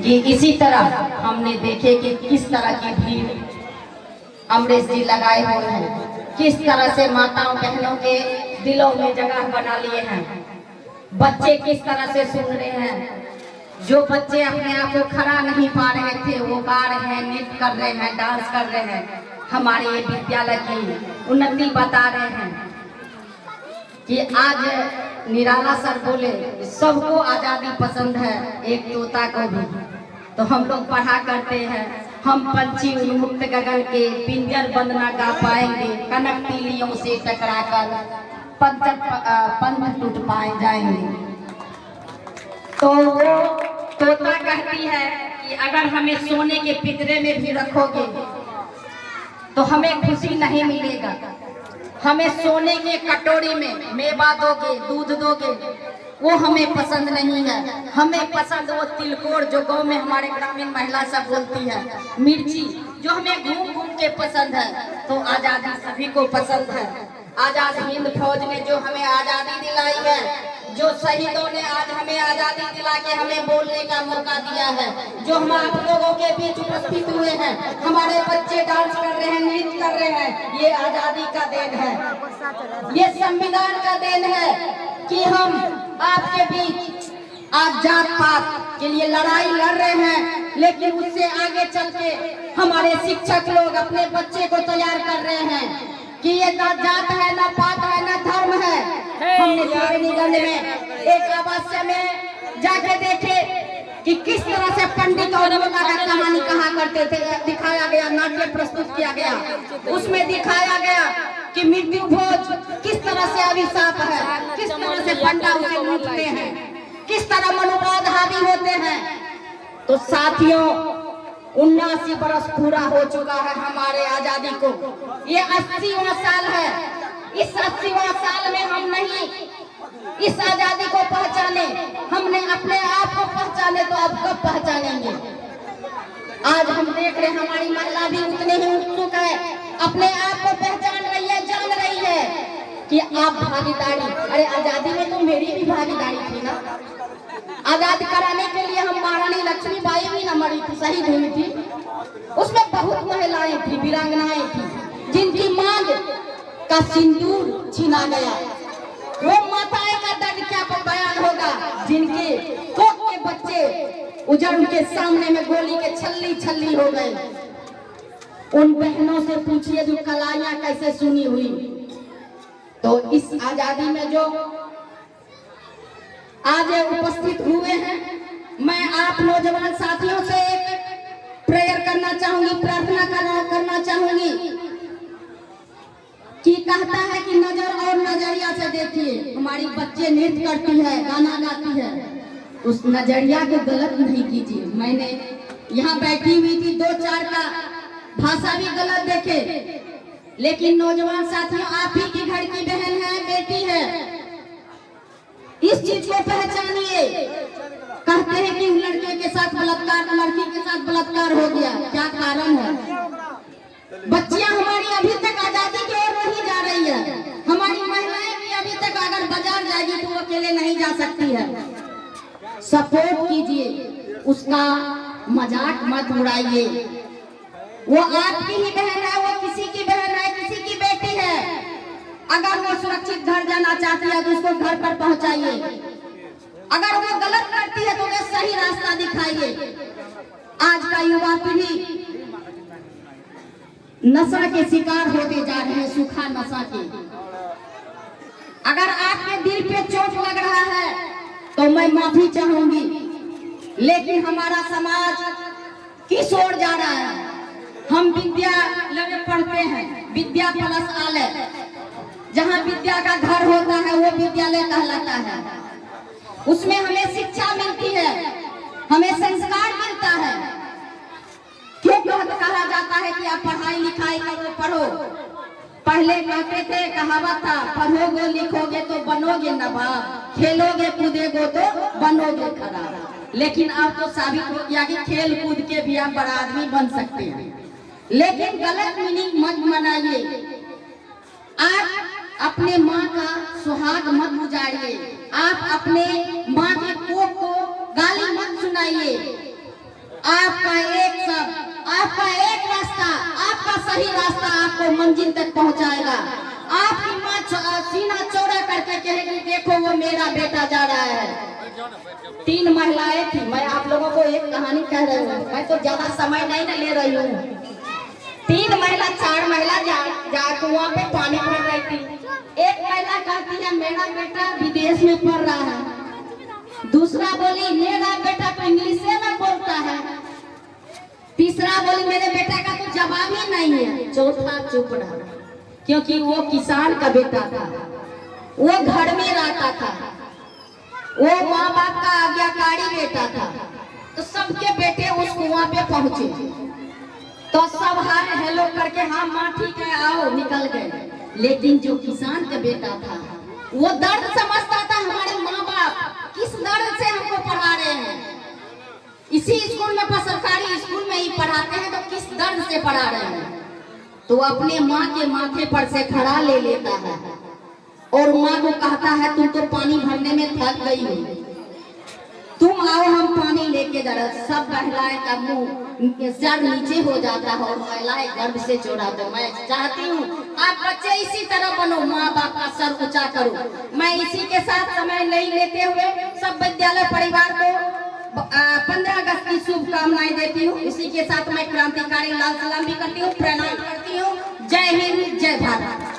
कि इसी तरह हमने देखे कि किस तरह की भीड़ अमरीश जी लगाए हुए हैं, किस तरह से माताओं बहनों के दिलों में जगह बना लिए हैं। बच्चे किस तरह से सुन रहे हैं, जो बच्चे अपने आप को खड़ा नहीं पा रहे थे वो गा रहे हैं, नृत्य कर रहे हैं, डांस कर रहे हैं। हमारे ये विद्यालय की उन्नति बता रहे हैं कि आज निराला सर बोले सबको आज़ादी पसंद है, एक तोता को भी। तो हम लोग पढ़ा करते हैं, हम पंछी उन्मुक्त गगन के पिंजर बंद न गा पाएंगे, कनक तीलियों से टकराकर पंख टूट पाए जाएंगे। तो वो तोता कहती है कि अगर हमें सोने के पिंजरे में भी रखोगे तो हमें खुशी नहीं मिलेगा। हमें सोने के कटोरी में मेवा दोगे, दूध दोगे, वो हमें पसंद नहीं है। हमें पसंद वो तिलकोर जो गांव में हमारे ग्रामीण महिला सब बोलती है, मिर्ची जो हमें घूम घूम के पसंद है। तो आज़ादी सभी को पसंद है। आजाद हिंद फौज ने जो हमें आज़ादी दिलाई है, जो शहीदों ने आज हमें आज़ादी दिला के हमें बोलने का मौका दिया है, जो हम आप लोगों के बीच उपस्थित हुए हैं, हमारे बच्चे डांस कर रहे हैं, नृत्य कर रहे हैं, ये आज़ादी का देन है, ये संविधान का देन है कि हम आपके बीच आज जात पात के लिए लड़ाई लड़ रहे हैं। लेकिन उससे आगे चल के हमारे शिक्षक लोग अपने बच्चे को तैयार कर रहे हैं कि ये ना जात है, ना पात है, ना धर्म है। हमने त्रिवेणीगंज में एक आवास्य में जाके देखे कि किस तरह से पंडित और मुल्ला का कहानी कहा करते थे, दिखाया गया, नाट्य प्रस्तुत किया गया। उसमें दिखाया गया कि मृत्यु भोज किस तरह से अभिशाप है, किस तरह से पंडा उसे लूटते हैं, किस तरह मनोवाद हावी होते हैं। तो साथियों, 79 बरस पूरा हो चुका है हमारे आजादी को, ये 80वां साल है। इस 80वां साल में हम नहीं इस आजादी को पहचाने, हमने अपने आप को पहचाने, तो अब कब पहचानेंगे। आज हम देख रहे हमारी महिला भी उतने ही उत्सुक है, अपने आप को पहचान रही है, जान रही है कि आप भागीदारी, अरे आजादी में तो मेरी भी भागीदारी थी ना। आजाद कराने के लिए हम महारानी लक्ष्मीबाई भी न मरी थी, शहीद हुई थी। उसमें बहुत महिलाएं थी, वीरांगनाएं थी, जिनकी मांग का सिंदूर छीना गया। वो माताएं का दर्द क्या बयान होगा, जिनके कोख के बच्चे उजड़ के सामने में गोली के छल्ली छल्ली हो गए। उन बहनों से पूछिए जो कलाइयां कैसे सुनी हुई। तो इस आजादी में जो आज उपस्थित हुए हैं, मैं आप नौजवान साथियों से एक प्रेयर करना चाहूंगी, प्रार्थना करना चाहूंगी कि कहता है कि नजर और नजरिया से देखिए। हमारी बच्चे नृत्य करती है, गाना गाती है, उस नजरिया को गलत नहीं कीजिए। मैंने यहाँ बैठी हुई थी, 2-4 का भाषा भी गलत देखे, लेकिन नौजवान साथियों, आप ही की घर की बहन है, बेटी है, इस चीज को पहचानिए। कहते हैं कि लड़के के साथ बलात्कार, लड़की के साथ बलात्कार हो गया, क्या कारण है। बच्चियां हमारी अभी तक आजादी की ओर नहीं जा रही है। हमारी महिलाएं भी अभी तक अगर बाजार जाएगी तो वो अकेले नहीं जा सकती है। सपोर्ट कीजिए, उसका मजाक मत उड़ाइए। वो आपकी ही बहन है, वो किसी की बहन है, किसी की बेटी है। अगर वो सुरक्षित घर जाना चाहती है तो उसको घर पर पहुंचाइए। अगर वो गलत करती है तो उन्हें सही रास्ता दिखाइए। आज का युवा पीढ़ी नशा के शिकार होते जा रहे हैं, सूखा नशा के। अगर आपके दिल पे चोट लग रहा है तो मैं माफी चाहूंगी, लेकिन हमारा समाज किस ओर जा रहा है। हम विद्यालय में पढ़ते हैं, विद्या प्लस आलय, जहाँ विद्या का घर होता है वो विद्यालय कहलाता है। उसमें हमें शिक्षा मिलती है, हमें संस्कार मिलता है। क्यों कहा जाता है कि आप पढ़ाई लिखाई करो, पढ़ो। पहले कहते थे, कहावत था, पढ़ोगे लिखोगे तो बनोगे नवाब, खेलोगे कूदोगे तो बनोगे खराब। लेकिन अब तो साबित हो गया कि खेल कूद के भी आप बड़ा आदमी बन सकते हैं। लेकिन गलत मीनिंग मत मनाइए। आप अपने माँ का सुहाग मत गुजारिए, आप अपने माँ के कोख को गाली मत सुनाइए। आपका एक शब्द, आपका एक रास्ता, आपका सही रास्ता आपको मंजिल तक पहुंचाएगा। आपकी माँ सीना चौड़ा करके कहेगी देखो वो मेरा बेटा जा रहा है। 3 महिलाएं थी, मैं आप लोगों को एक कहानी कह रही हूँ, मैं तो ज्यादा समय नहीं न ले रही हूँ। 4 महिला जा कुआं पे पानी भर रही थी। एक महिला कहती है मेरा बेटा विदेश में पढ़ रहा है। दूसरा बोली मेरा बेटा तो इंग्लिश में बोलता है। तीसरा बोली मेरे बेटा का तो जवाब ही नहीं है। चौथा चुप रहा, क्योंकि वो किसान का बेटा था, वो घर में रहता था, वो माँ बाप का आज्ञाकारी बेटा था। तो सबके बेटे उस कुआं पे पहुंचे, तो सब हाय हेलो करके हाँ माँ ठीक है आओ निकल गए। लेकिन जो किसान का बेटा था वो दर्द समझता था, हमारे माँ बाप किस दर्द से हमको पढ़ा रहे हैं, इसी स्कूल में सरकारी स्कूल में ही पढ़ाते हैं तो किस दर्द से पढ़ा रहे हैं। तो अपने माँ के माथे पर से खड़ा ले लेता है और माँ को कहता है तुम तो पानी भरने में थक गई हो, तुम आओ हम पानी लेके जा रहे। सब महिलाएं का मुंह सर नीचे हो जाता है और महिलाएं गर्व से चौड़ाते। मैं चाहती हूँ आप बच्चे इसी तरह बनो, माँ बाप का सर ऊंचा करो। मैं इसी के साथ समय नहीं लेते हुए सब विद्यालय परिवार को 15 अगस्त की शुभकामनाएं देती हूँ। इसी के साथ मैं क्रांतिकारी लाल सलाम भी करती हूँ, प्रणाम करती हूँ। जय हिंद, जय भारत।